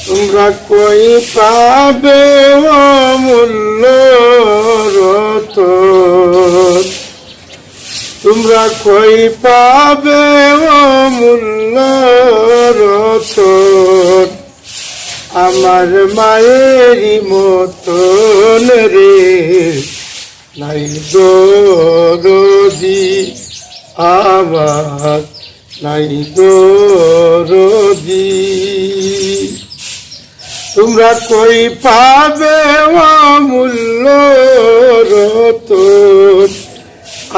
তোমরা কই পাবে অমূল্য রতন, তোমরা কই পাবে অমূল্য রতন, আমার মায়েরই মতন রে, নাই দরদি আমার, নাই দরদি। তোমরা কই পাবে অমূল্য রতন,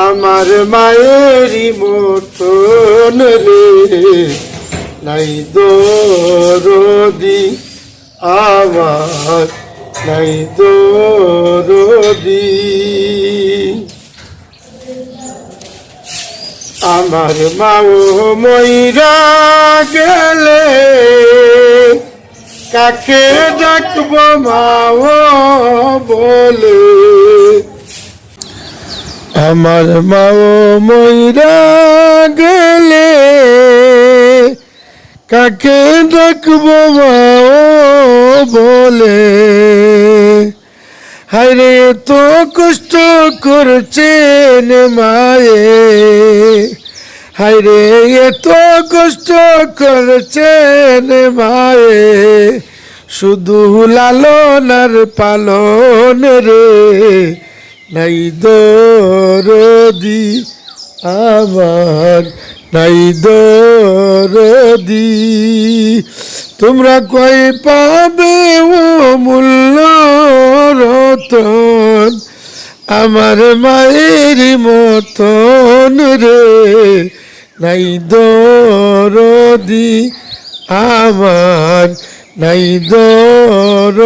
আমার মায়েরই মতন রে, নাই দরদি আমার, নাই দরদি। আমার মাও মইরা গেলে কাকে ডাকব মাও বলে, আমার মাও মইরা গেলে কাকে ডাকব মাও বলে। হায়রে তো কষ্ট করছেন মায়ে, হায়রে এত কষ্ট করছেন মায়ে, শুধু লালন আর পালন রে, নাই দরদি আমার, নাই দরদি। তোমরা কই পাবে অমূল্য রতন, আমার মায়ের মতন রে, নাই দরদি আমার, নাই দরদি।